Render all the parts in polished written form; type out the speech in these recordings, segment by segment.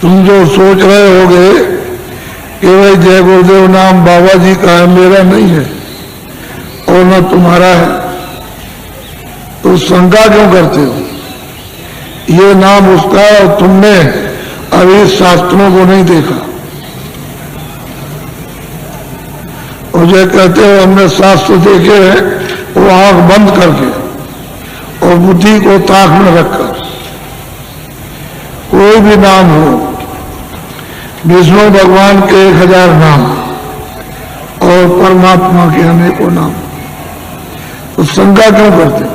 तुम जो सोच रहे होगे कि भाई जय गुरुदेव नाम बाबा जी का है, मेरा नहीं है और न तुम्हारा है, तो शंका क्यों करते हो? ये नाम उसका है और तुमने अभी शास्त्रों को नहीं देखा। और जो कहते हो हमने शास्त्र देखे हैं, वो आंख बंद करके और बुद्धि को ताक में रखकर। कोई भी नाम हो, विष्णु भगवान के 1000 नाम और परमात्मा के अनेकों नाम, तो शंका क्यों करते हो?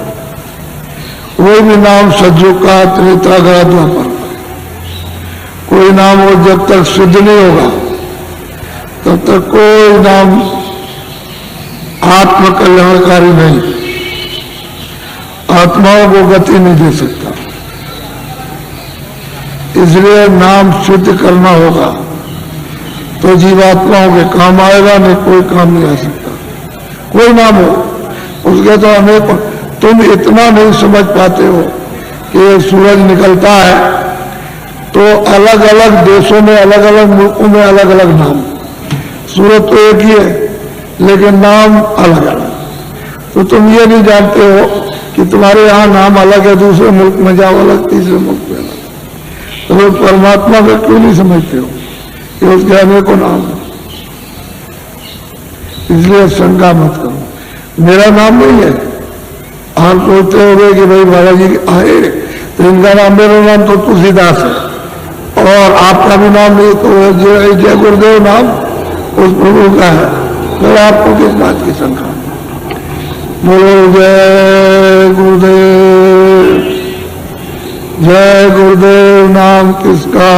कोई भी नाम सतयुग का, त्रेता का, द्वापर का, कोई नाम हो जब तक सिद्ध नहीं होगा तब तक कोई नाम आत्म कल्याणकारी नहीं, आत्माओं को गति नहीं दे सकता। इसलिए नाम सिद्ध करना होगा तो जीवात्माओं के काम आएगा, नहीं कोई काम नहीं आ सकता। कोई नाम हो उसके तो अनेक, तुम इतना नहीं समझ पाते हो कि सूरज निकलता है तो अलग अलग देशों में, अलग अलग मुल्कों में अलग अलग नाम। सूरज तो एक ही है लेकिन नाम अलग अलग। तो तुम ये नहीं जानते हो कि तुम्हारे यहाँ नाम अलग है, दूसरे मुल्क में जाओ अलग, तीसरे मुल्क में अलग। तो लोग परमात्मा को क्यों नहीं समझते हो कि उसके अनेकों नाम है? इसलिए शंका मत करो, मेरा नाम नहीं है। आप सोचते होंगे कि भाई बाबा जी आए तो इनका नाम, मेरा नाम तो तुलसीदास है और आपका भी नाम नहीं, तो जय गुरुदेव नाम उस प्रभु का है, तो आपको किस बात की शंका? बोलो जय गुरुदेव, जय गुरुदेव नाम किसका?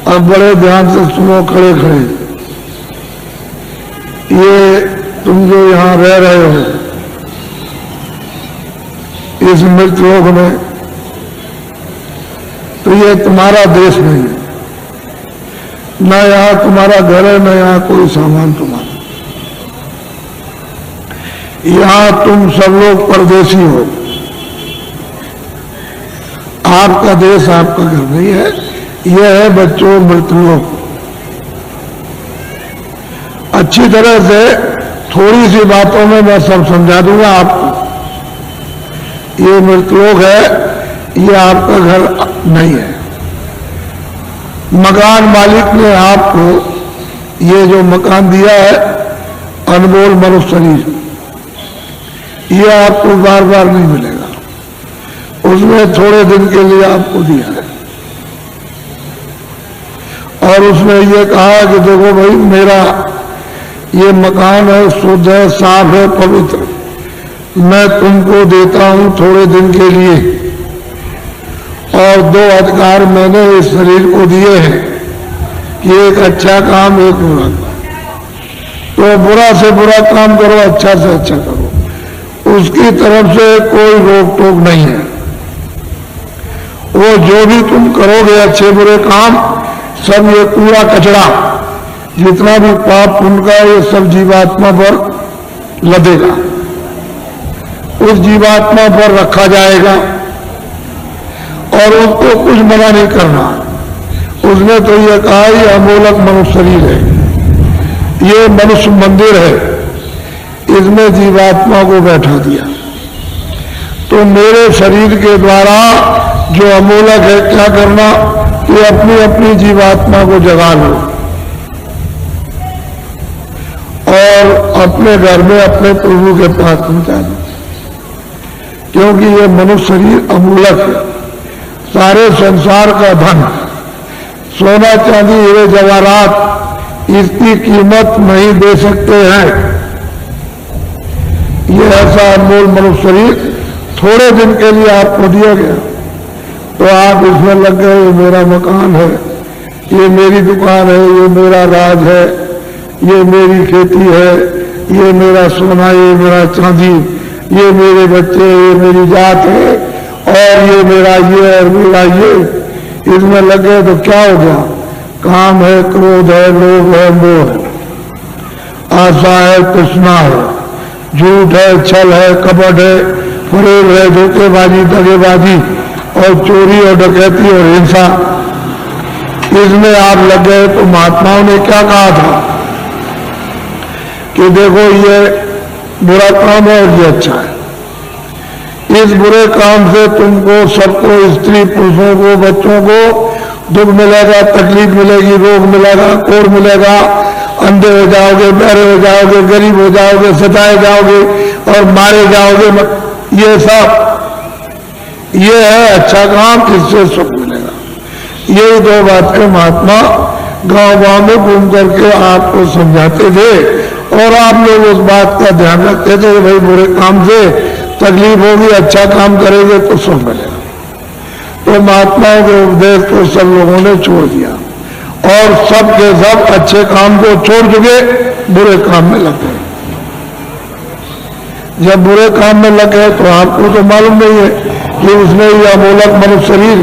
अब बड़े ध्यान से सुनो, खड़े खड़े। ये तुम जो यहां रह रहे हो इस मृतलोक में, तो ये तुम्हारा देश नहीं है, न यहां तुम्हारा घर है, न यहां कोई सामान तुम्हारा। यहां तुम सब लोग परदेशी हो। आपका देश आपका घर नहीं है, यह है बच्चों मृतलोक। अच्छी तरह से थोड़ी सी बातों में मैं सब समझा दूंगा आपको। ये मृतलोक है, ये आपका घर नहीं है। मकान मालिक ने आपको ये जो मकान दिया है, अनमोल मनुष्य शरीर, ये आपको बार बार नहीं मिलेगा। उसमें थोड़े दिन के लिए आपको दिया है और उसमें ये कहा कि देखो भाई, मेरा ये मकान है, शुद्ध है, साफ है, पवित्र, मैं तुमको देता हूं थोड़े दिन के लिए, और 2 अधिकार मैंने इस शरीर को दिए हैं कि एक अच्छा काम, एक बुरा काम। तो बुरा से बुरा काम करो, अच्छा से अच्छा करो, उसकी तरफ से कोई रोक टोक नहीं है। वो जो भी तुम करोगे अच्छे बुरे काम, सब ये कूड़ा कचरा, जितना भी पाप पुण्य का, ये सब जीवात्मा पर लदेगा, उस जीवात्मा पर रखा जाएगा और उसको कुछ मना नहीं करना। उसने तो ये कहा ये अमोलक मनुष्य शरीर है, ये मनुष्य मंदिर है, इसमें जीवात्मा को बैठा दिया। तो मेरे शरीर के द्वारा जो अमोलक है, क्या करना कि अपनी अपनी जीवात्मा को जगा लो और अपने घर में अपने प्रभु के पास पहुंचा दो, क्योंकि ये मनुष्य शरीर अमूलक है। सारे संसार का धन, सोना चांदी हीरे जवाहरात, इसकी कीमत नहीं दे सकते हैं। ये ऐसा अनमोल मनुष्य शरीर थोड़े दिन के लिए आपको दिया गया, तो आप इसमें लग गए, ये मेरा मकान है, ये मेरी दुकान है, ये मेरा राज है, ये मेरी खेती है, ये मेरा सोना, ये मेरा चांदी, ये मेरे बच्चे, ये मेरी जात है, और ये मेरा ये और मेरा ये, इसमें लगे तो क्या हो गया? काम है, क्रोध है, लोभ है, मोह है, आशा है, तृष्णा है, झूठ है, छल है, कपट है, फरेब है, धोखेबाजी, दगेबाजी और चोरी और डकैती और हिंसा, इसमें आप लग गए। तो महात्माओं ने क्या कहा था कि देखो ये बुरा काम है और ये अच्छा है। इस बुरे काम से तुमको सबको, स्त्री पुरुषों को, बच्चों को दुख मिलेगा, तकलीफ मिलेगी, रोग मिलेगा, कोढ़ मिलेगा, अंधे हो जाओगे, बहरे हो जाओगे, गरीब हो जाओगे, सताए जाओगे और मारे जाओगे। ये सब ये है अच्छा काम, इससे सुख मिलेगा। यही दो बातें महात्मा गांव-गांव में घूम करके आपको समझाते थे और आप लोग उस बात का ध्यान रखते थे कि भाई बुरे काम से तकलीफ होगी, अच्छा काम करेंगे तो सुख मिलेगा। तो महात्माओं के उपदेश को सब लोगों ने छोड़ दिया और सब के सब अच्छे काम को छोड़ चुके, बुरे काम में लग गए। जब बुरे काम में लग गए तो आपको तो मालूम नहीं है कि उसने यह अमोलक मनुष्य शरीर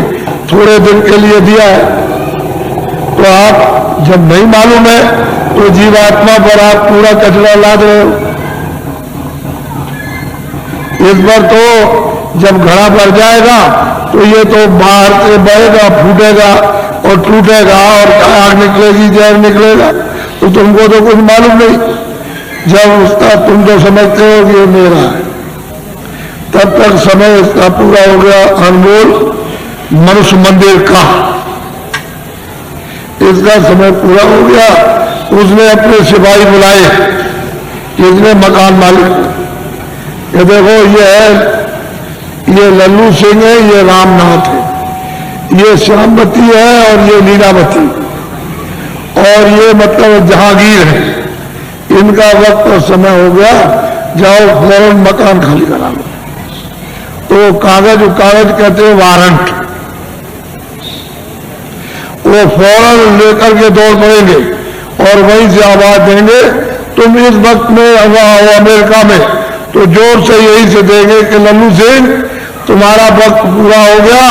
थोड़े दिन के लिए दिया है। तो आप जब नहीं मालूम है तो जीवात्मा पर आप पूरा कचरा लाद रहे हो। इस बार तो जब घड़ा भर जाएगा तो ये तो बाहर से बहेगा, फूटेगा और टूटेगा और आग निकलेगी, जहर निकलेगा, तो तुमको तो कुछ मालूम नहीं। जब उसका तुम तो समझते हो कि ये मेरा है, तब तक समय इसका पूरा हो गया। अनमोल मनुष्य मंदिर का इसका समय पूरा हो गया। उसने अपने सिपाही बुलाए, इसने मकान मालिक, ये देखो ये लल्लू सिंह है, ये रामनाथ है, ये श्यामवती है और ये लीलावती और ये मतलब जहांगीर है। इनका वक्त और समय हो गया, जाओ फौरन मकान खाली करा लो। तो कागज कहते हैं वारंट, वो फौरन लेकर के दौड़ पड़ेंगे और वहीं से आवाज देंगे तुम इस वक्त में अमेरिका में, तो जोर से यही से देंगे कि लल्लू सिंह तुम्हारा वक्त पूरा हो गया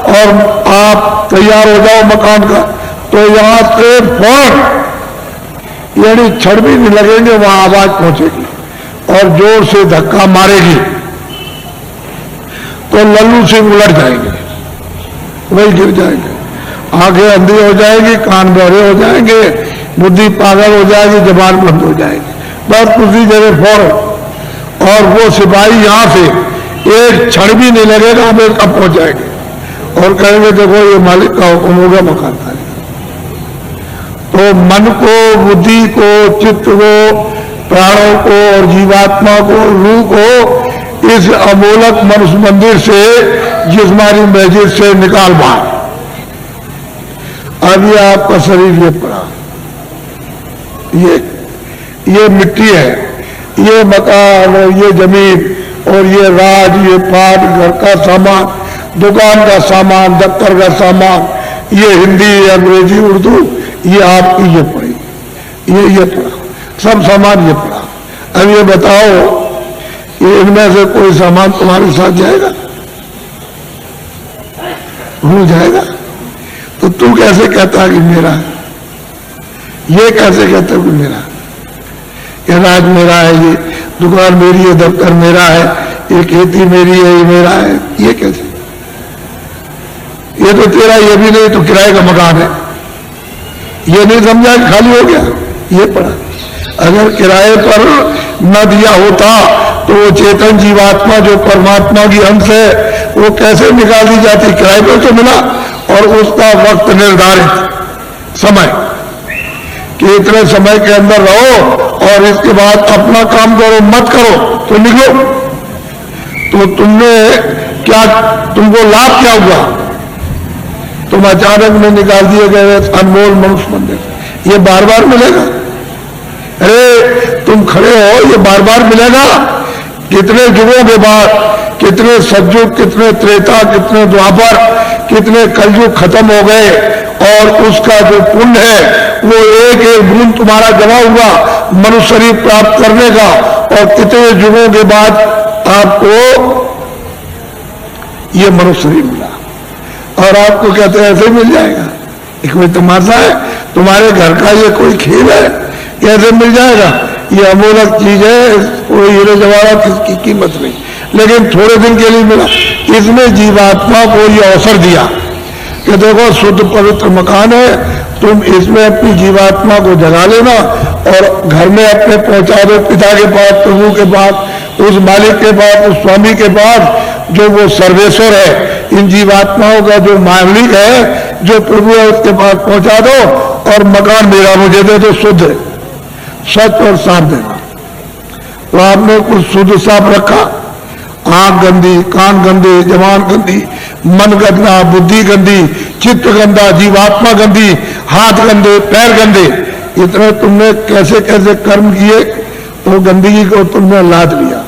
और आप तैयार हो जाओ मकान का। तो यहां से फौरन, यानी क्षण भी नहीं लगेंगे, वहां आवाज पहुंचेगी और जोर से धक्का मारेगी तो लल्लू सिंह उलट जाएंगे, वही गिर जाएंगे, आंखें अंधी हो जाएगी, कान बहरे हो जाएंगे, बुद्धि पागल हो जाएगी, जबान बंद हो जाएगी, बस उसी जगह फौरन। और वो सिपाही यहां से एक क्षण भी नहीं लगेगा, हमें कब पहुंच जाएंगे और कहेंगे देखो ये मालिक का हुक्म होगा, मकान खाली। तो मन को, बुद्धि को, चित्त को, प्राणों को और जीवात्मा को, रूह को इस अमोलक मनुष्य मंदिर से, जिस्मानी मस्जिद से निकाल बाहर। अब ये आपका शरीर ये पड़ा, ये मिट्टी है, ये मकान और ये जमीन और ये राज, ये पाट, घर का सामान, दुकान का सामान, दफ्तर का सामान, ये हिंदी, अंग्रेजी, उर्दू, ये आपकी ये पड़ी, ये पड़ा, सब सामान ये पड़ा। अब ये बताओ ये इनमें से कोई सामान तुम्हारे साथ जाएगा? भूल जाएगा। तो तू कैसे कहता है कि मेरा है? ये कैसे कहता है कि मेरा है? ये राज मेरा है, ये दुकान मेरी है, दफ्तर मेरा है, ये खेती मेरी है, ये मेरा है, ये कैसे? ये तो तेरा, ये भी नहीं तो किराए का मकान है। ये नहीं समझा कि खाली हो गया, ये पड़ा। अगर किराए पर न दिया होता तो वो चेतन जीवात्मा जो परमात्मा की अंश है वो कैसे निकाल दी जाती? किराए पर तो मिला और उसका वक्त निर्धारित समय कि इतने समय के अंदर रहो और इसके बाद अपना काम करो, मत करो तो निकलो। तो तुमने क्या, तुमको लाभ क्या हुआ? तुम अचानक में निकाल दिए गए अनमोल मनुष्य मंदिर, ये बार बार मिलेगा? अरे तुम खड़े हो, ये बार बार मिलेगा? कितने युगों के बाद, कितने सतयुग, कितने त्रेता, कितने द्वापर, कितने कलयुग खत्म हो गए और उसका जो पुण्य है वो एक एक बूंद तुम्हारा जमा हुआ मनुष्य शरीर प्राप्त करने का, और कितने युगों के बाद आपको ये मनुष्य शरीर मिला और आपको कहते हैं ऐसे मिल जाएगा? ये कोई तमाशा है? तुम्हारे घर का ये कोई खेल है? कैसे मिल जाएगा? ये अमूलक चीज है, कोई हीरे जवाहरात किसकी कीमत नहीं। लेकिन थोड़े दिन के लिए मिला। इसने जीवात्मा को ये अवसर दिया कि देखो शुद्ध पवित्र मकान है, तुम इसमें अपनी जीवात्मा को जगा लेना और घर में अपने पहुंचा दो पिता के पास, प्रभु के पास, उस मालिक के पास, उस स्वामी के पास जो वो सर्वेश्वर है। इन जीवात्माओं का जो मालिक है, जो प्रभु है, उसके पास पहुंचा दो और मकान मेरा मुझे दे दो, शुद्ध है, सच और साफ देना। तो आपने कुछ शुद्ध साफ रखा, आंख गंदी, कान गंदे, जबान गंदी, मन गंदा, बुद्धि गंदी, चित्त गंदा, जीवात्मा गंदी, हाथ गंदे, पैर गंदे, इतने तुमने कैसे कैसे कर्म किए तो गंदगी को तुमने लाद लिया।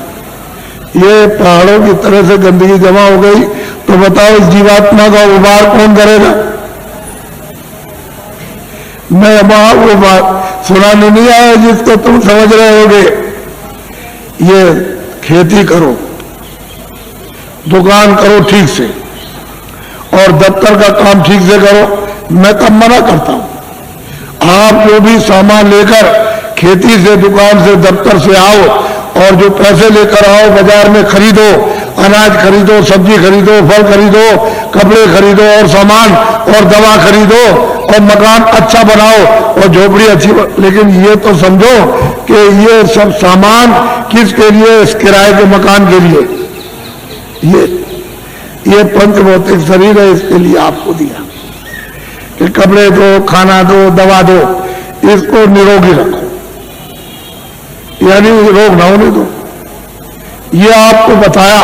ये पहाड़ों की तरह से गंदगी जमा हो गई, तो बताओ इस जीवात्मा का उबार कौन करेगा? मैं वहां वो बात सुनाने नहीं आया जिसको तुम समझ रहे होगे। ये खेती करो, दुकान करो ठीक से, और दफ्तर का काम ठीक से करो। मैं कब मना करता हूं, आप जो भी सामान लेकर खेती से, दुकान से, दफ्तर से आओ और जो पैसे लेकर आओ बाजार में खरीदो, अनाज खरीदो, सब्जी खरीदो, फल खरीदो, कपड़े खरीदो और सामान और दवा खरीदो और मकान अच्छा बनाओ और झोपड़ी अच्छी लेकिन ये तो समझो कि ये सब सामान किसके लिए? इस किराए के मकान के लिए। ये पंच भौतिक शरीर है, इसके लिए आपको दिया कि कपड़े दो, खाना दो, दवा दो, इसको निरोगी रखो, यानी रोग ना होने दो। ये आपको बताया,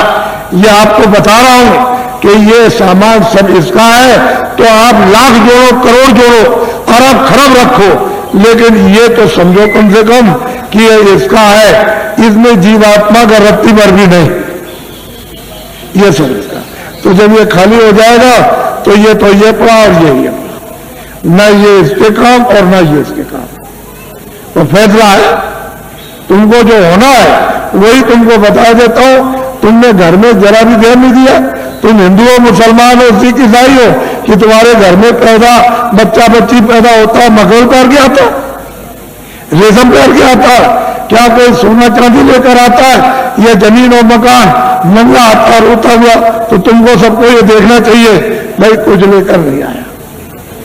ये आपको बता रहा हूं कि ये सामान सब इसका है, तो आप लाख जोड़ो, करोड़ जोड़ो, अरब खरब रखो, लेकिन ये तो समझो कम से कम कि ये इसका है, इसमें जीवात्मा का रत्ती भर भी नहीं, ये सब इसका। तो जब ये खाली हो जाएगा तो ये पड़ा और ये पड़ा, न ये इसके काम और न ये इसके काम। तो फैसला है, तुमको जो होना है वही तुमको बता देता हूं। तुमने घर में जरा भी ध्यान नहीं दिया। तुम हिंदू हो, मुसलमान हो, सिख ईसाई हो, कि तुम्हारे घर में बच्चा बच्ची पैदा होता है, मखमल पहन के आता, रेशम पहन के आता, क्या कोई सोना चांदी लेकर आता है या जमीन और मकान नंगा आता रोता हुआ? तो तुमको सबको ये देखना चाहिए भाई कुछ लेकर नहीं आया,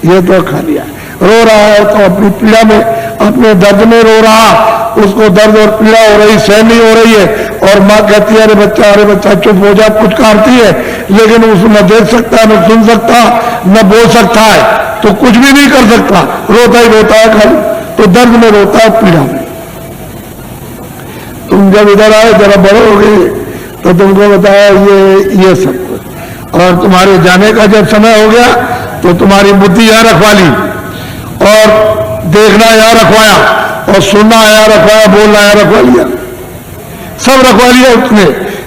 ये तो खा लिया। रो रहा है तो अपनी पीड़ा में, अपने दर्द में रो रहा, उसको दर्द और पीड़ा हो रही, सहन नहीं हो रही है, और माँ कहती है अरे बच्चा चुप हो जा, कुछ करती है, लेकिन उसको न देख सकता, न सुन सकता, न बोल सकता है, तो कुछ भी नहीं कर सकता, रोता ही रोता है खाली। तो दर्द में रोता है, पीड़ा में। तुम जब इधर आए, जरा बड़े हो गए, तो तुमको बताया ये सब कुछ, और तुम्हारे जाने का जब समय हो गया तो तुम्हारी बुद्धि यहां रखवा ली, और देखना यहां रखवाया, और सुनना यहां रखवाया, बोलना यहां रखवा लिया, सब रखवा लिया उसने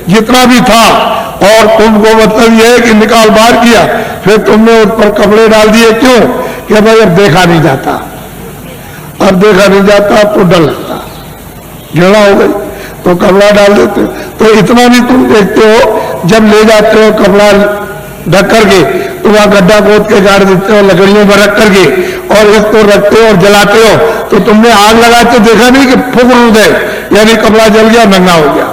जितना भी था। और तुमको मतलब यह है कि निकाल बाहर किया, फिर तुमने उस पर कपड़े डाल दिए। क्यों? कि भाई अब देखा नहीं जाता, अब देखा नहीं जाता तो डर लगता, घृणा हो गई तो कपड़ा डाल देते हो। तो इतना भी तुम देखते हो, जब ले जाते हो कपड़ा ढक करके तो वहां गड्ढा खोद के गाड़ देते हो, लकड़ियों में रख करके, और इसको रखते हो और जलाते हो। तो तुमने आग लगाते देखा नहीं कि फूक उदय, यानी कपड़ा जल गया, नंगा हो गया।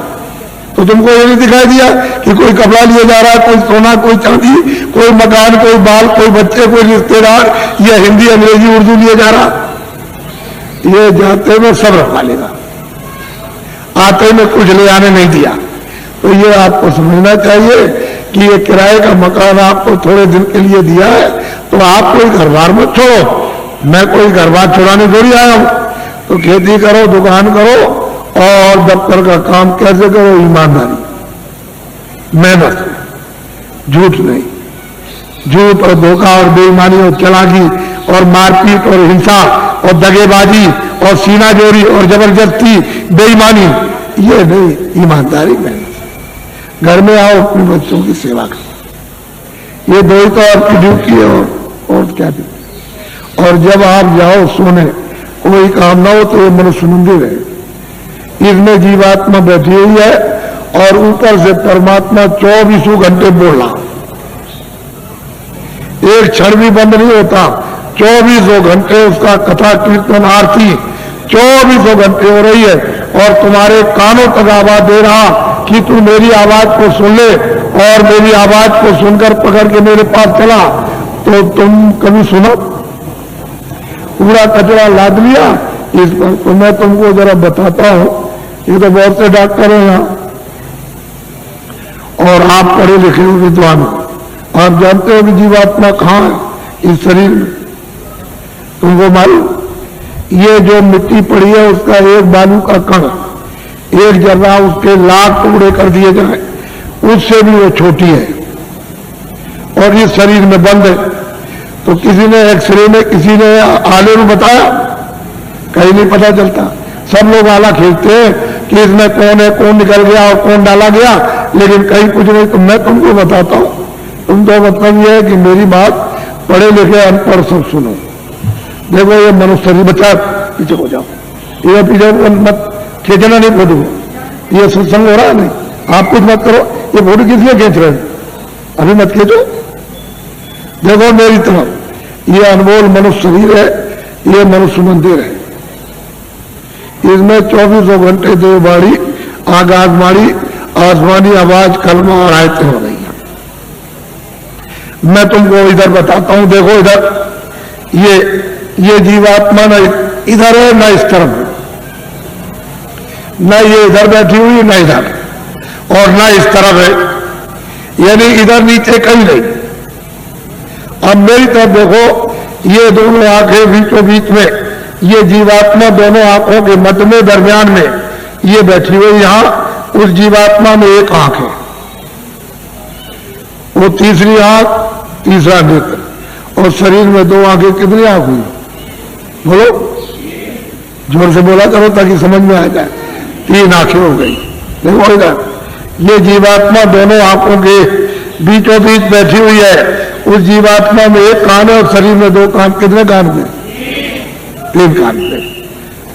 तो तुमको ये नहीं दिखाई दिया कि कोई कपड़ा लिए जा रहा है, कोई सोना, कोई चांदी, कोई मकान, कोई बाल, कोई बच्चे, कोई रिश्तेदार, या हिंदी, अंग्रेजी, उर्दू लिए जा रहा? ये जाते में सब रखवा लेगा, आते में कुछ ले आने नहीं दिया। तो ये आपको समझना चाहिए कि ये किराए का मकान आपको थोड़े दिन के लिए दिया है, तो आप कोई घर बार मत छोड़ो। मैं कोई घर बार छोड़ाने थोड़ी आया हूं। तो खेती करो, दुकान करो, और दफ्तर का काम कैसे करो? ईमानदारी, मेहनत, झूठ नहीं, झूठ और धोखा और बेईमानी और चालाकी और मारपीट और हिंसा और दगेबाजी और सीनाजोरी और जबरदस्ती, बेईमानी, ये नहीं, ईमानदारी, मेहनत। घर में आओ, अपने बच्चों की सेवा करो, ये दो ही तो आपकी ड्यूटी है, और क्या ड्यूटी। और जब आप जाओ सोने, कोई काम ना हो तो ये मनुष्य मंदिर है, इसमें जीवात्मा बैठी हुई है, और ऊपर से परमात्मा 24 घंटे बोल रहा, एक क्षण भी बंद नहीं होता। 24 घंटे उसका कथा कीर्तन आरती 24 घंटे हो रही है, और तुम्हारे कानों तक आवाज दे रहा कि तू मेरी आवाज को सुन ले, और मेरी आवाज को सुनकर पकड़ के मेरे पास चला, तो तुम कभी सुनो? पूरा कचरा लाद लिया इस पर। तो मैं तुमको जरा बताता हूं, ये तो बहुत से डॉक्टर हैं यहाँ, और आप पढ़े लिखे हो, विद्वान हो, आप जानते हो कि जीवात्मा कहाँ है इस शरीर में? तुमको मालूम? ये जो मिट्टी पड़ी है उसका एक बालू का कण, एक जर्रा उसके लाख टुकड़े कर दिए जाए, उससे भी वो छोटी है, और इस शरीर में बंद है। तो किसी ने एक्सरे में, किसी ने आले में बताया? कहीं नहीं पता चलता। सब लोग आला खेलते हैं कि इसमें कौन है, कौन निकल गया और कौन डाला गया, लेकिन कहीं कुछ नहीं। तो मैं तुमको बताता हूं, तुम तो मतलब ये है कि मेरी बात पढ़े लिखे अनपढ़ सब सुनो। देखो ये मनुष्य शरीर, बच्चा पीछे हो जाओ, ये पीछे मत खींचना नहीं फोटो, ये सत्संग हो रहा है नहीं, आप कुछ मत करो। ये फोटो किस लिए खींच रहे हैं? अभी मत खींचो। देखो मेरी तरफ, ये अनमोल मनुष्य शरीर है, ये मनुष्य मंदिर है, इसमें 24 घंटे देववाणी, आकाशवाणी, आसमानी आवाज, कलमा और आयतें हो रही हैं। मैं तुमको इधर बताता हूं, देखो इधर ये जीवात्मा न इधर है न इस तरफ है, न ये इधर बैठी हुई न इधर, और न इस तरफ है, यानी इधर नीचे कहीं नहीं। अब मेरी तरफ देखो, ये दोनों आंखें बीचों बीच में, ये जीवात्मा दोनों आंखों के मध्य में, दरमियान में ये बैठी हुई। यहां उस जीवात्मा में एक आंख है, वो तीसरी आंख, तीसरा नेत्र, और शरीर में दो आंखें। कितनी आंख हुई? बोलो, जोर से बोला करो ताकि समझ में आ जाए। 3 आंखें हो गई। देखो इधर, ये जीवात्मा दोनों आंखों के बीचों बीच बैठी हुई है। उस जीवात्मा में एक कान है और शरीर में 2 कान। कितने कान में? 3 कान में।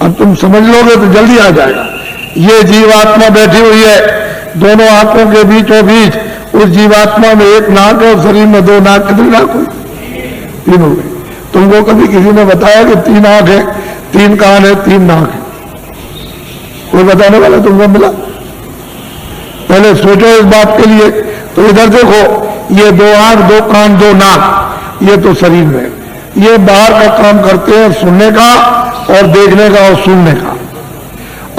अब तुम समझ लोगे तो जल्दी आ जाएगा। ये जीवात्मा बैठी हुई है दोनों आंखों के बीचों बीच। उस जीवात्मा में एक नाक है और शरीर में 2 नाक। कितनी नाक हुई? 3 हो गई। तुमको कभी किसी ने बताया कि 3 आंख है, 3 कान है, 3 नाक है? कोई बताने वाला तुमको मिला? पहले सोचो इस बात के लिए। तो इधर देखो, ये 2 आंख, 2 कान, 2 नाक, ये तो शरीर में, ये बाहर का काम करते हैं, सुनने का और देखने का और सुनने का।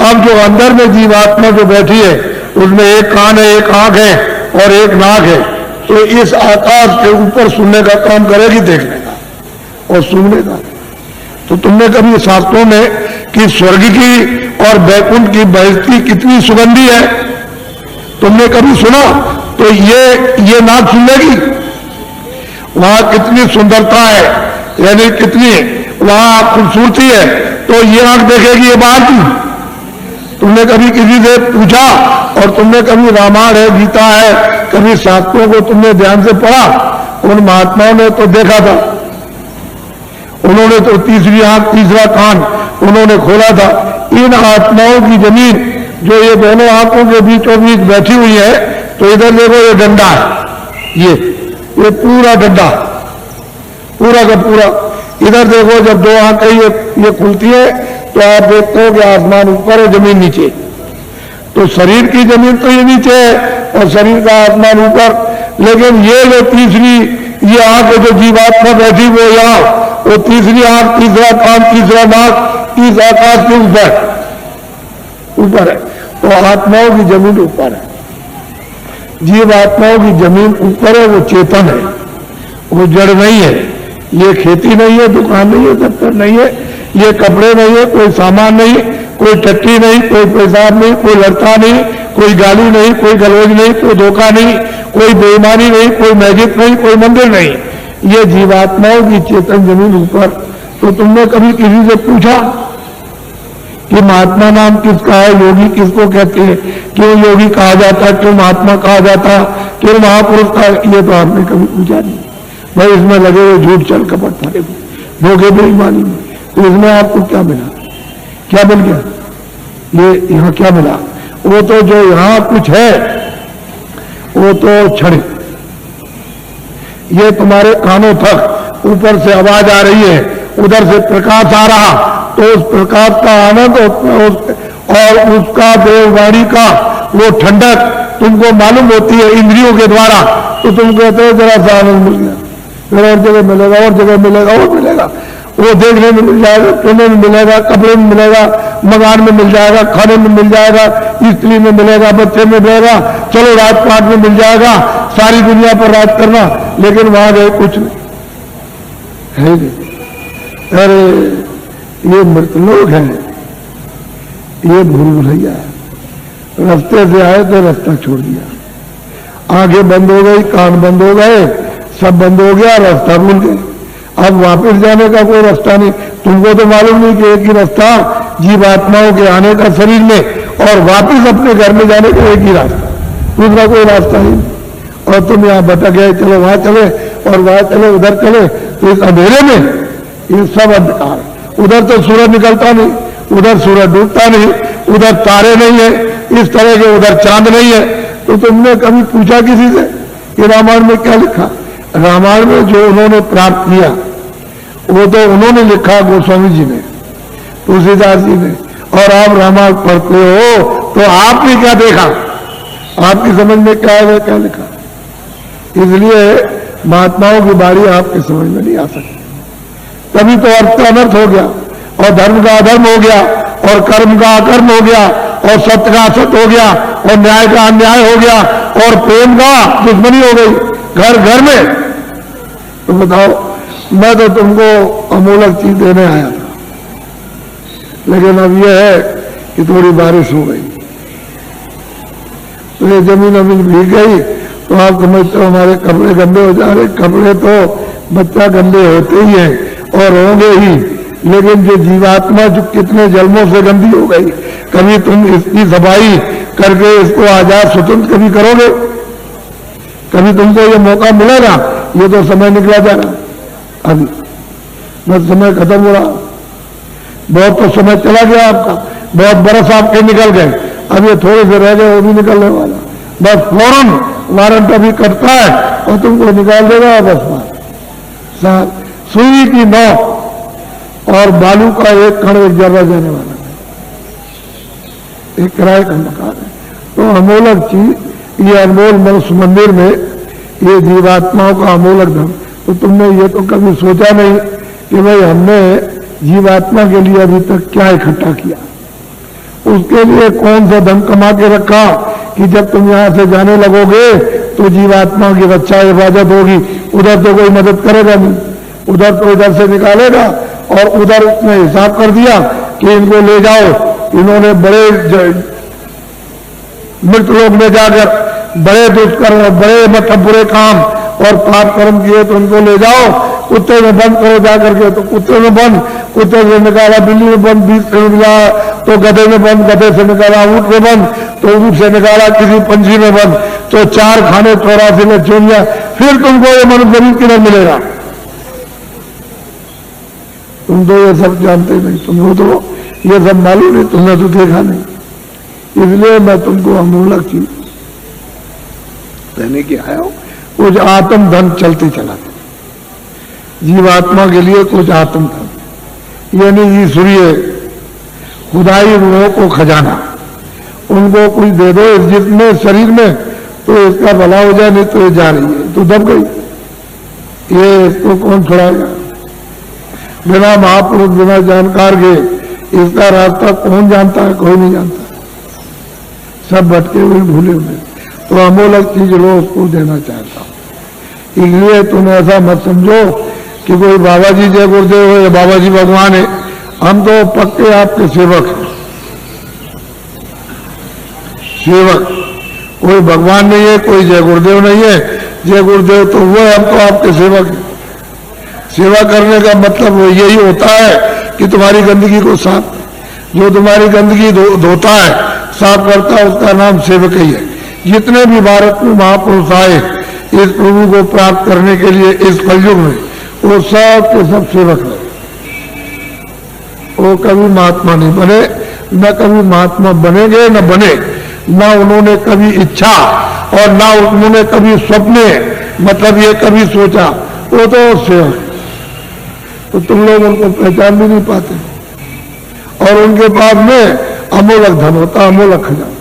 अब जो अंदर में जीवात्मा जो बैठी है, उसमें एक कान है, एक आंख है और एक नाक है। तो इस आकाश के ऊपर सुनने का काम करेगी, देखने का और सुनने का। तो तुमने कभी शास्त्रों में कि स्वर्ग की और बैकुंठ की बहस्ती कितनी सुगंधी है, तुमने कभी सुना? तो ये नाक सुन लेगी, वहां कितनी सुंदरता है, यानी कितनी वहां खूबसूरती है, तो ये आंख देखेगी ये बाहर की। तुमने कभी किसी से पूछा, और तुमने कभी रामायण है, गीता है, कभी शास्त्रों को तुमने ध्यान से पढ़ा? उन महात्माओं ने तो देखा था, उन्होंने तो तीसरी आंख, तीसरा कान उन्होंने खोला था। इन आत्माओं की जमीन जो ये दोनों आंखों के बीचों बीच बैठी हुई है, तो इधर देखो ये डंडा है, ये पूरा डंडा, पूरा का पूरा। इधर देखो, जब 2 आंखें ये खुलती है तो आप देखते हो कि आसमान ऊपर है, जमीन नीचे। तो शरीर की जमीन तो ये नीचे है और शरीर का आसमान ऊपर। लेकिन ये जो तीसरी ये आंख जो जीवात्मा बैठी वो यहाँ, वो तीसरी आंख, तीसरा कान, तीसरा नाक इस आकाश के ऊपर है। तो आत्माओं की जमीन ऊपर है, जीवात्माओं की जमीन ऊपर है। वो चेतन है, वो जड़ नहीं है। ये खेती नहीं है, दुकान नहीं है, दफ्तर नहीं है, ये कपड़े नहीं है, कोई सामान नहीं, कोई टट्टी नहीं, कोई पेशाब नहीं, कोई लड़का नहीं, कोई गाली नहीं, कोई गलौज नहीं, कोई धोखा नहीं, कोई बेईमानी नहीं, कोई मैजिक नहीं, कोई मंदिर नहीं। ये जीवात्माओं की चेतन जमीन ऊपर। तो तुमने कभी किसी से पूछा कि महात्मा नाम किसका है, योगी किसको कहते हैं, क्यों योगी कहा जाता, क्यों महात्मा कहा जाता, क्यों महापुरुष का? ये तो आपने कभी पूछा नहीं। भाई इसमें लगे हुए झूठ, चल कपट, थारे धोखे, बेईमानी में। तो इसमें आपको क्या मिला? क्या मिल गया? ये यहाँ क्या मिला? वो तो जो यहाँ कुछ है वो तो छड़े। ये तुम्हारे कानों तक ऊपर से आवाज आ रही है, उधर से प्रकाश आ रहा, तो उस प्रकाश का आनंद और उसका देववाणी का वो ठंडक तुमको मालूम होती है इंद्रियों के द्वारा, तो तुम कहते हो जरा सा आनंद मिल गया, फिर और जगह मिलेगा, और जगह मिलेगा, और मिलेगा, वो देखने में मिल जाएगा, पीने में मिलेगा, कपड़े में मिलेगा, मकान में मिल जाएगा, खाने में मिल जाएगा, स्त्री में मिलेगा, बच्चे में मिलेगा, चलो राजपाट में मिल जाएगा, सारी दुनिया पर राज करना, लेकिन वहां गए कुछ नहीं है नहीं। अरे ये मृत लोग हैं, ये भूल भुलैया है, रास्ते से आए तो रास्ता छोड़ दिया, आंखें बंद हो गई, कान बंद हो गए, सब बंद हो गया, रास्ता भूल गए। अब वापस जाने का कोई रास्ता नहीं। तुमको तो मालूम नहीं कि एक ही रास्ता जीवात्माओं के आने का शरीर में, और वापस अपने घर में जाने का एक ही रास्ता, दूसरा कोई रास्ता ही नहीं। और तुम यहाँ भटक गए, चलो वहां चले और वहां चले, उधर चले, तो इस अंधेरे में ये सब अंधकार। उधर तो सूरज निकलता नहीं, उधर सूरज डूबता नहीं, उधर तारे नहीं है, इस तरह के उधर चांद नहीं है। तो तुमने कभी पूछा किसी से कि रामायण में क्या लिखा? रामायण में जो उन्होंने प्राप्त किया वो तो उन्होंने लिखा, गोस्वामी जी ने, तुलसीदास जी ने, और आप रामायण पढ़ते हो तो आपने क्या देखा? आपकी समझ में क्या है, क्या लिखा? इसलिए महात्माओं की बारी आपके समझ में नहीं आ सकती। तभी तो अर्थ का अनर्थ हो गया, और धर्म का अधर्म हो गया, और कर्म का अकर्म हो गया, और सत्य का असत हो गया, और न्याय का अन्याय हो गया, और प्रेम का दुश्मनी हो गई घर घर में। तो बताओ, मैं तो तुमको अमूलक चीज देने आया था, लेकिन अब यह है कि थोड़ी बारिश हो गई तो ये जमीन अमीन भीग गई, तो आप समझते हो हमारे कपड़े गंदे हो जा रहे। कपड़े तो बच्चा गंदे होते ही हैं और होंगे ही, लेकिन जो जीवात्मा जो कितने जन्मों से गंदी हो गई, कभी तुम इसकी सफाई करके इसको आजाद स्वतंत्र कभी करोगे? कभी तुमको ये मौका मिलेगा? ये तो समय निकला जा रहा, अभी बस समय खत्म हो रहा, बहुत तो समय चला गया आपका, बहुत बरस आपके निकल गए, अब ये थोड़े से रह गए, वो भी निकलने वाला। बस फौरन वारंट अभी कटता है और तुमको निकाल देगा। बस सुई की नोक और बालू का एक कण एक जर्रा जाने वाला है, एक किराए का मकान है। तो अमूलक चीज, ये अनमोल मनुष्य मंदिर में ये जीवात्माओं का अमूलक धन। तो तुमने ये तो कभी सोचा नहीं कि भाई हमने जीवात्मा के लिए अभी तक क्या इकट्ठा किया, उसके लिए कौन सा धन कमा के रखा कि जब तुम यहां से जाने लगोगे तो जीवात्मा की रक्षा हिफाजत होगी। उधर तो कोई मदद करेगा नहीं, उधर तो इधर से निकालेगा, और उधर उसने हिसाब कर दिया कि इनको ले जाओ, इन्होंने बड़े मृत लोग में जाकर बड़े दुष्कर्म और बड़े मतलब बुरे काम और पाप कर्म किए, तो उनको ले जाओ, कुत्ते में बंद करो जाकर के। तो कुत्ते में बंद, कुत्ते से निकाला बिल्ली में बंद, बीच से निकाला तो गधे में बंद, गधे से निकाला ऊँट में बंद, तो ऊँट से निकाला किसी पंछी में बंद, तो 4 खाने 84 में चुन लिया। फिर तुमको ये मनुष्य शरीर किधर मिलेगा? तुम तो ये सब जानते नहीं, तुमको तो ये सब मालूम नहीं, तुमने तो देखा नहीं। इसलिए मैं तुमको अमूलक चीज देने के आया हूं। कुछ आत्म धन चलते चला जीवात्मा के लिए, कुछ आत्म धन यानी ईश्वरीय खुदाई रूहों को खजाना, उनको कुछ दे दो जितने शरीर में, तो इसका भला हो जाए, नहीं तो ये जा रही है तो दब गई, ये इसको कौन छुड़ाएगा? बिना महापुरुष, बिना जानकार के इसका रास्ता कौन जानता है? कोई नहीं जानता, सब भटके हुए भूले हुए। तो अमूलक चीज लो, उसको देना चाहता हूं। इसलिए तुम ऐसा मत समझो कि कोई बाबा जी जय गुरुदेव हो या बाबा जी भगवान है। हम तो पक्के आपके सेवक हैं, सेवक। कोई भगवान नहीं है, कोई जय गुरुदेव नहीं है। जय गुरुदेव तो वो है, हम तो आपके सेवक हैं। सेवा करने का मतलब यही होता है कि तुम्हारी गंदगी को साफ, जो तुम्हारी गंदगी धोता है, साफ करता है, उसका नाम सेवक ही है। जितने भी भारत में महापुरुष आए इस प्रभु को प्राप्त करने के लिए इस कलयुग में, वो सब के सब सेवक है। वो कभी महात्मा नहीं बने, न कभी महात्मा बनेंगे, न बने, न उन्होंने कभी इच्छा और न उन्होंने कभी स्वप्ने मतलब ये कभी सोचा। वो तो सेवक, तो तुम लोग उनको पहचान भी नहीं पाते। और उनके पास में अमोलक धन होता, अमोलक खजाना,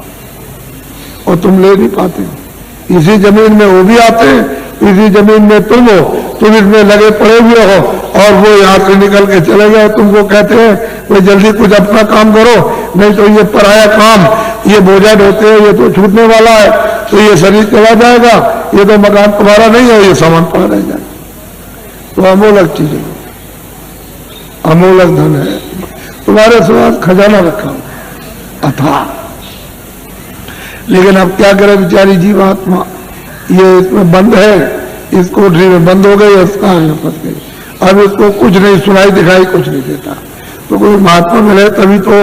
और तुम ले नहीं पाते हो। इसी जमीन में वो भी आते हैं, इसी जमीन में तुम हो, तुम इसमें लगे पड़े हुए हो और वो यहाँ से निकल के चले गए। तुमको कहते हैं भाई जल्दी कुछ अपना काम करो, नहीं तो ये पराया काम, ये बोझा ढोते हैं, ये तो छूटने वाला है, तो ये शरीर चला जाएगा, ये तो मकान तुम्हारा नहीं है, ये सामान पड़ा रह जाएगा। तो अमोलक चीज है, अमोलक धन है, तुम्हारे साथ खजाना रखा अथाह। लेकिन अब क्या करे बेचारी जीवात्मा, ये इसमें बंद है, इस कोठरी में बंद हो गई, इसका फंस गई। अब इसको कुछ नहीं सुनाई दिखाई, कुछ नहीं देता। तो कोई महात्मा मिले तभी तो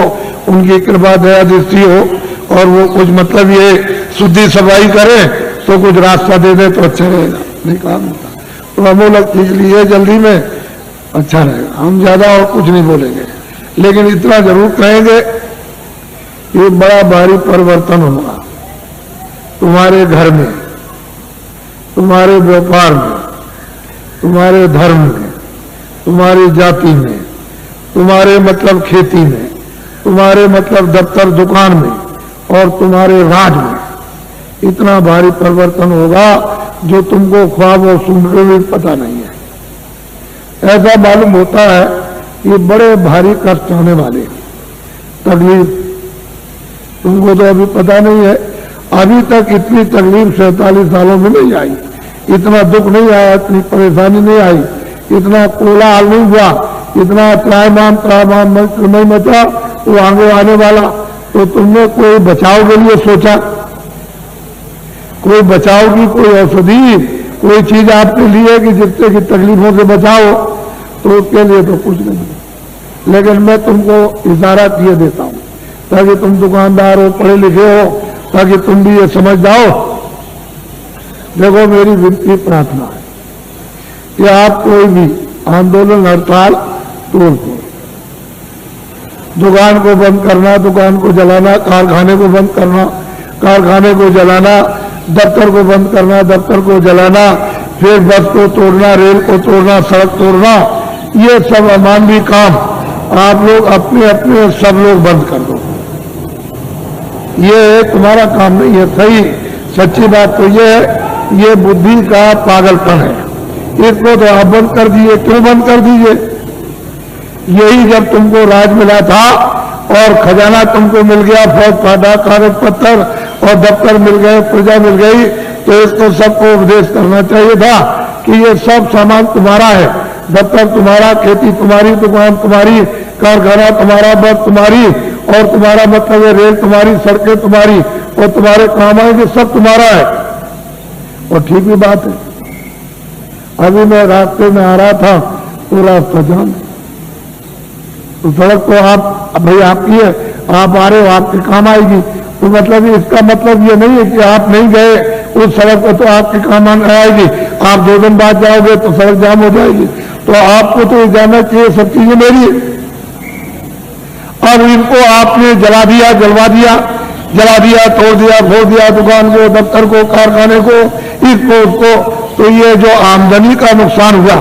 उनकी कृपा दया दृष्टि हो और वो कुछ मतलब ये शुद्धि सफाई करे तो कुछ रास्ता दे दे तो अच्छा रहेगा, नहीं काम होता। तो अमोलक चीज लिए जल्दी में, अच्छा रहेगा। हम ज्यादा और कुछ नहीं बोलेंगे, लेकिन इतना जरूर कहेंगे ये बड़ा भारी परिवर्तन होगा तुम्हारे घर में, तुम्हारे व्यापार में, तुम्हारे धर्म में, तुम्हारी जाति में, तुम्हारे मतलब खेती में, तुम्हारे मतलब दफ्तर दुकान में और तुम्हारे राज में। इतना भारी परिवर्तन होगा जो तुमको ख्वाब और सुन के भी पता नहीं है। ऐसा मालूम होता है कि बड़े भारी कष्ट होने वाले, तकलीफ तुमको तो अभी पता नहीं है। अभी तक इतनी तकलीफ 47 सालों में नहीं आई, इतना दुख नहीं आया, इतनी परेशानी नहीं आई, इतना कोलाहल नहीं हुआ, इतना त्रायमान नहीं मचा वो आगे आने वाला। तो तुमने कोई बचाव के लिए सोचा, कोई बचाव की कोई औषधि, कोई चीज आपके लिए कि जिससे कि तकलीफों से बचाओ, तो उसके लिए तो कुछ नहीं। लेकिन मैं तुमको इशारा किए देता हूं ताकि तुम दुकानदार हो, पढ़े लिखे हो, ताकि तुम भी ये समझ जाओ। देखो मेरी विनती प्रार्थना है कि आप कोई भी आंदोलन हड़ताल तोड़ दो। दुकान को बंद करना, दुकान को जलाना, कारखाने को बंद करना, कारखाने को जलाना, दफ्तर को बंद करना, दफ्तर को जलाना, फिर बस को तोड़ना, रेल को तोड़ना, सड़क तोड़ना, ये सब अमानवीय काम आप लोग अपने अपने सब लोग बंद कर दो। ये तुम्हारा काम नहीं है। सही सच्ची बात तो ये है, ये बुद्धि का पागलपन है। इसको तो आप बंद कर दिए। क्यों बंद कर दीजिए? यही जब तुमको राज मिला था और खजाना तुमको मिल गया, फौज फाटा, कागज पत्थर और दफ्तर मिल गए, प्रजा मिल गई, तो इसको सबको उपदेश करना चाहिए था कि ये सब सामान तुम्हारा है। दफ्तर तुम्हारा, खेती तुम्हारी, दुकान तुम्हारी, कारखाना तुम्हारा, बस तुम्हारी, और तुम्हारा मतलब है रेल तुम्हारी, सड़कें तुम्हारी, और तुम्हारे काम आएंगे, सब तुम्हारा है। और ठीक भी बात है। अभी मैं रास्ते में आ रहा था तो रास्ता जाम, तो सड़क तो आप भाई आपकी है, आप आ रहे हो, आपके काम आएगी। तो मतलब इसका मतलब ये नहीं है कि आप नहीं गए उस सड़क पर तो आपके काम आएगी, आप 2 दिन बाद जाओगे तो सड़क जाम हो जाएगी। तो आपको तो जानना चाहिए सब चीजें मेरी है। अब इनको आपने जला दिया, जलवा दिया, जला दिया, तोड़ दिया, फोड़ दिया, दुकान को, दफ्तर को, कारखाने को, इसको उसको, तो ये जो आमदनी का नुकसान हुआ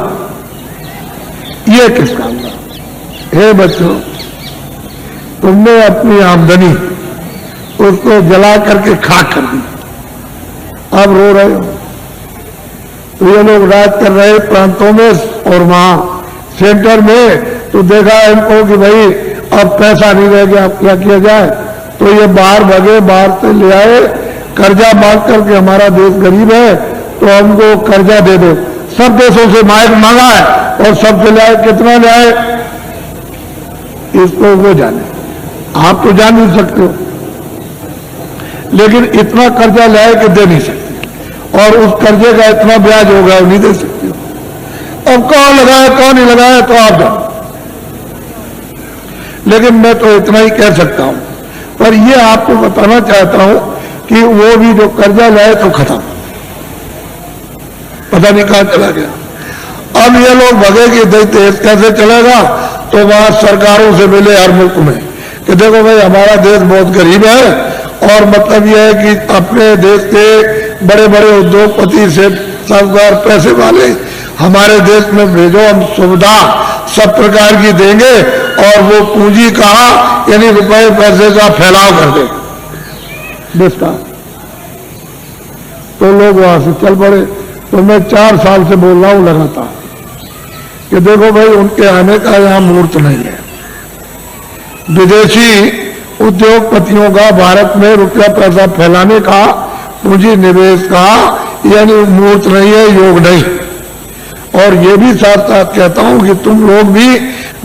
ये किसका हुआ? हे बच्चों, तुमने अपनी आमदनी उसको जला करके खाक कर दी, अब रो रहे हो। तो ये लोग राज कर रहे प्रांतों में और वहां सेंटर में, तो देखा इनको कि भाई अब पैसा नहीं रह गया, अब क्या किया जाए? तो ये बाहर भगे, बाहर से ले आए कर्जा मांग करके, हमारा देश गरीब है तो हमको कर्जा दे दो। सब देशों से मांगा है और सबसे ले आए। कितना ले आए इसको वो जाने, आप तो जान नहीं सकते हो, लेकिन इतना कर्जा ले आए कि दे नहीं सकते, और उस कर्जे का इतना ब्याज होगा नहीं दे सकते हो। अब कौन लगाया कौन नहीं लगाया तो आप जानो, लेकिन मैं तो इतना ही कह सकता हूं। पर ये आपको बताना चाहता हूं कि वो भी जो कर्जा लाए तो खत्म, पता नहीं कहां चला गया। अब ये लोग भगे कि देश कैसे चलेगा, तो वहां सरकारों से मिले हर मुल्क में कि देखो भाई हमारा देश बहुत गरीब है, और मतलब यह है कि अपने देश के बड़े बड़े उद्योगपति से साहूकार पैसे वाले हमारे देश में भेजो, हम सुविधा सब प्रकार की देंगे और वो पूंजी का यानी रुपए पैसे का फैलाव कर दे विस्तार। तो लोग वहां से चल पड़े। तो मैं 4 साल से बोल रहा हूं लगातार कि देखो भाई, उनके आने का यहां मुहूर्त नहीं है। विदेशी उद्योगपतियों का भारत में रुपया पैसा फैलाने का, पूंजी निवेश का यानी मुहूर्त नहीं है, योग नहीं। और ये भी साथ साथ कहता हूं कि तुम लोग भी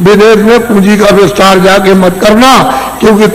विदेश में पूंजी का विस्तार जाके मत करना, क्योंकि